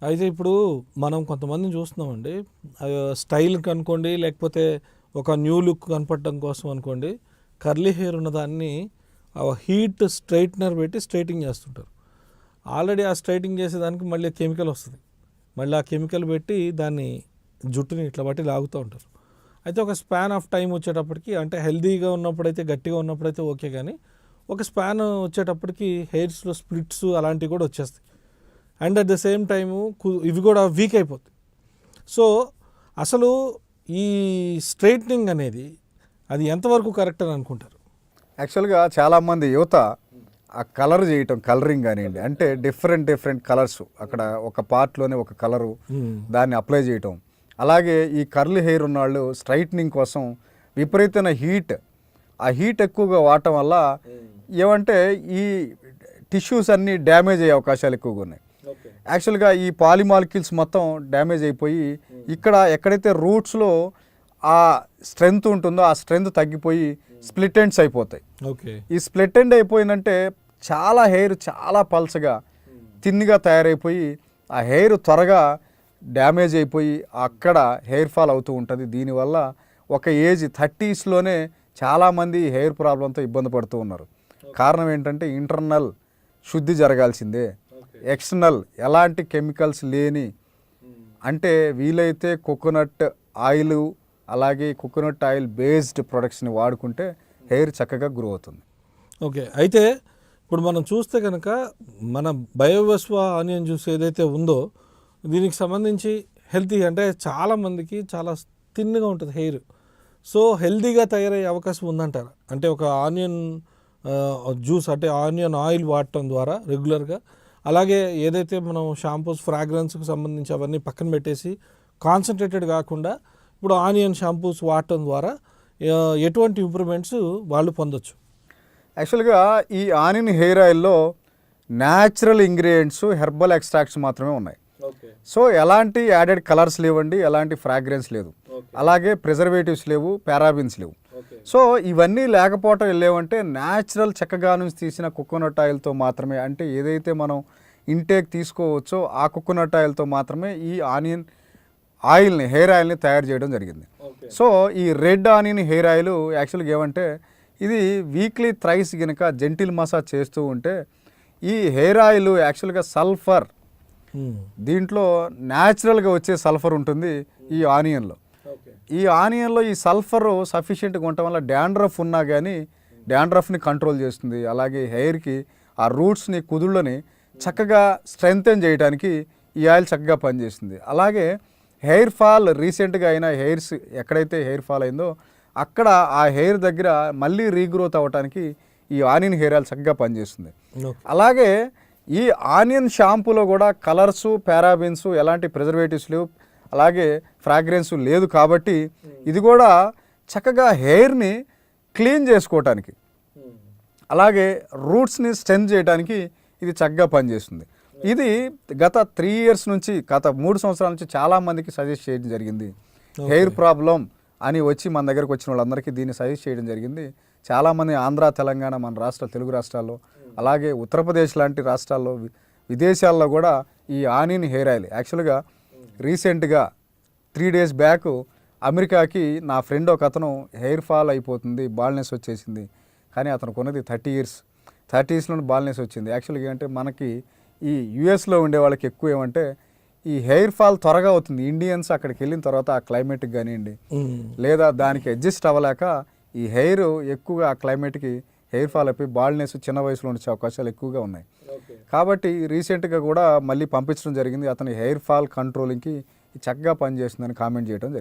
అయితే ఇప్పుడు మనం కొంతమందిని చూస్తున్నామండి. స్టైల్‌కి అనుకోండి, లేకపోతే ఒక న్యూ లుక్ కనపడడం కోసం అనుకోండి, కర్లీ హెయిర్ ఉన్నదాన్ని హీట్ స్ట్రెయిట్నర్ పెట్టి స్ట్రెయిటింగ్ చేస్తుంటారు. ఆల్రెడీ ఆ స్ట్రెయిటింగ్ చేసేదానికి మళ్ళీ కెమికల్ వస్తుంది. మళ్ళీ ఆ కెమికల్ పెట్టి దాన్ని జుట్టుని ఇట్లా బట్టి లాగుతూ ఉంటారు. అయితే ఒక స్పాన్ ఆఫ్ టైం వచ్చేటప్పటికి, అంటే హెల్తీగా ఉన్నప్పుడైతే, గట్టిగా ఉన్నప్పుడైతే ఓకే, కానీ ఒక స్పాన్ వచ్చేటప్పటికి హెయిర్స్లో స్ప్లిట్స్ అలాంటివి కూడా వచ్చేస్తాయి. And at the same time ఇవి కూడా వీక్ అయిపోతాయి. సో అసలు ఈ స్ట్రైట్నింగ్ అనేది అది ఎంతవరకు కరెక్ట్ అని అనుకుంటారు? యాక్చువల్గా చాలామంది యువత ఆ కలర్ చేయటం, కలరింగ్ కానివ్వండి, అంటే డిఫరెంట్ కలర్స్ అక్కడ ఒక పార్ట్లోనే ఒక కలరు దాన్ని అప్లై చేయటం. అలాగే ఈ కర్లీ హెయిర్ ఉన్నవాళ్ళు స్ట్రైట్నింగ్ కోసం విపరీతమైన ఆ హీట్ ఎక్కువగా వాడటం వల్ల ఏమంటే ఈ టిష్యూస్ అన్నీ డ్యామేజ్ అయ్యే అవకాశాలు ఎక్కువగా ఉన్నాయి. యాక్చువల్గా ఈ పాలిమాలిక్యూల్స్ మొత్తం డ్యామేజ్ అయిపోయి ఇక్కడ ఎక్కడైతే రూట్స్లో ఆ స్ట్రెంగ్త్ ఉంటుందో ఆ స్ట్రెంగ్త్ తగ్గిపోయి స్ప్లిట్ ఎండ్స్ అయిపోతాయి. ఓకే, ఈ స్ప్లిట్ ఎండ్ అయిపోయిందంటే చాలా హెయిర్ చాలా పల్చగా థిన్గా తయారైపోయి ఆ హెయిర్ త్వరగా డ్యామేజ్ అయిపోయి అక్కడ హెయిర్ ఫాల్ అవుతూ ఉంటుంది. దీనివల్ల ఒక ఏజ్ 30sలోనే చాలామంది హెయిర్ ప్రాబ్లంతో ఇబ్బంది పడుతూ ఉన్నారు. కారణం ఏంటంటే ఇంటర్నల్ శుద్ధి జరగాల్సిందే, ఎక్స్టర్నల్ ఎలాంటి కెమికల్స్ లేని, అంటే వీలైతే కోకోనట్ ఆయిల్, అలాగే కోకోనట్ ఆయిల్ బేస్డ్ ప్రొడక్ట్స్ని వాడుకుంటే హెయిర్ చక్కగా గ్రో అవుతుంది. ఓకే. అయితే ఇప్పుడు మనం చూస్తే కనుక మన బయోవెస్వ ఆనియన్ జ్యూస్ ఏదైతే ఉందో దీనికి సంబంధించి హెల్తీ, అంటే చాలామందికి చాలా థిన్గా ఉంటుంది హెయిర్. సో హెల్తీగా తయారయ్యే అవకాశం ఉందంటారా? అంటే ఒక ఆనియన్ జ్యూస్, అంటే ఆనియన్ ఆయిల్ వాడటం ద్వారా రెగ్యులర్గా, అలాగే ఏదైతే మనం షాంపూస్, ఫ్రాగ్రెన్స్కి సంబంధించి అవన్నీ పక్కన పెట్టేసి కాన్సన్ట్రేటెడ్ కాకుండా ఇప్పుడు ఆనియన్ షాంపూస్ వాడటం ద్వారా ఎటువంటి ఇంప్రూవ్మెంట్స్ వాళ్ళు పొందొచ్చు? యాక్చువల్గా ఈ ఆనియన్ హెయిర్ ఆయిల్లో న్యాచురల్ ఇంగ్రీడియంట్స్, హెర్బల్ ఎక్స్ట్రాక్ట్స్ మాత్రమే ఉన్నాయి. సో ఎలాంటి యాడెడ్ కలర్స్ లేవండి, ఎలాంటి ఫ్రాగ్రెన్స్ లేదు, అలాగే ప్రిజర్వేటివ్స్ లేవు, పారాబిన్స్ లేవు. సో ఇవన్నీ లేకపోవటం లేవంటే న్యాచురల్ చక్కగా నుంచి తీసిన కోకోనట్ ఆయిల్తో మాత్రమే, అంటే ఏదైతే మనం ఇంటేక్ తీసుకోవచ్చో ఆ కోకోనట్ ఆయిల్తో మాత్రమే ఈ ఆనియన్ ఆయిల్ని, హెయిర్ ఆయిల్ని తయారు చేయడం జరిగింది. సో ఈ రెడ్ ఆనియన్ హెయిర్ ఆయిల్ యాక్చువల్గా ఏమంటే ఇది వీక్లీ థ్రైస్ కనుక జెంటిల్ మసాజ్ చేస్తూ ఉంటే ఈ హెయిర్ ఆయిల్ యాక్చువల్గా సల్ఫర్, దీంట్లో న్యాచురల్గా వచ్చే సల్ఫర్ ఉంటుంది ఈ ఆనియన్లో. ఈ ఆనియన్లో ఈ సల్ఫర్ సఫిషియెంట్గా ఉండటం వల్ల డాండ్రఫ్ ఉన్నా కానీ డాండ్రఫ్ని కంట్రోల్ చేస్తుంది. అలాగే హెయిర్కి ఆ రూట్స్ని, కుదుళ్ళని చక్కగా స్ట్రెంగ్తెన్ చేయడానికి ఈ ఆయిల్ చక్కగా పనిచేస్తుంది. అలాగే హెయిర్ ఫాల్, రీసెంట్గా అయిన హెయిర్స్ ఎక్కడైతే హెయిర్ ఫాల్ అయిందో అక్కడ ఆ హెయిర్ దగ్గర మళ్ళీ రీగ్రోత్ అవ్వడానికి ఈ ఆనియన్ హెయిర్ ఆయిల్ చక్కగా పనిచేస్తుంది. అలాగే ఈ ఆనియన్ షాంపూలో కూడా కలర్సు, పారాబిన్స్, ఎలాంటి ప్రిజర్వేటివ్స్ లేవు, అలాగే ఫ్రాగ్రెన్స్ లేదు కాబట్టి ఇది కూడా చక్కగా హెయిర్ని క్లీన్ చేసుకోవటానికి, అలాగే రూట్స్ని స్ట్రెంత్ చేయడానికి ఇది చక్కగా పనిచేస్తుంది. ఇది గత 3 years నుంచి, గత 3 సంవత్సరాల నుంచి చాలామందికి సజెస్ట్ చేయడం జరిగింది. హెయిర్ ప్రాబ్లం అని వచ్చి మన దగ్గరకు వచ్చిన వాళ్ళందరికీ దీన్ని సజెస్ట్ చేయడం జరిగింది. చాలామంది ఆంధ్ర, తెలంగాణ, మన తెలుగు రాష్ట్రాల్లో, అలాగే ఉత్తరప్రదేశ్ లాంటి రాష్ట్రాల్లో, విదేశాల్లో కూడా ఈ ఆనియన్ హెయిర్ ఆయిల్ యాక్చువల్గా రీసెంట్గా 3 days బ్యాక్ అమెరికాకి నా ఫ్రెండ్ ఒక అతను హెయిర్ ఫాల్ అయిపోతుంది, బాల్నెస్ వచ్చేసింది, కానీ అతను కొన్నది 30sలో బాల్నెస్ వచ్చింది. యాక్చువల్గా ఏంటంటే మనకి ఈ యుఎస్లో ఉండే వాళ్ళకి ఎక్కువ ఏమంటే ఈ హెయిర్ ఫాల్ త్వరగా అవుతుంది. ఇండియన్స్ అక్కడికి వెళ్ళిన తర్వాత ఆ క్లైమేట్కి కానివ్వండి, లేదా దానికి అడ్జస్ట్ అవ్వలేక ఈ హెయిర్ ఎక్కువగా ఆ క్లైమేట్కి హెయిర్ ఫాల్ అయిపోయి బాల్నెస్ చిన్న వయసులో వచ్చే అవకాశాలు ఎక్కువగా ఉన్నాయి. కాబట్టి రీసెంట్గా కూడా మళ్ళీ పంపించడం జరిగింది. అతని హెయిర్ ఫాల్ కంట్రోలింగ్కి చక్కగా పనిచేస్తుందని కామెంట్ చేయడం జరిగింది.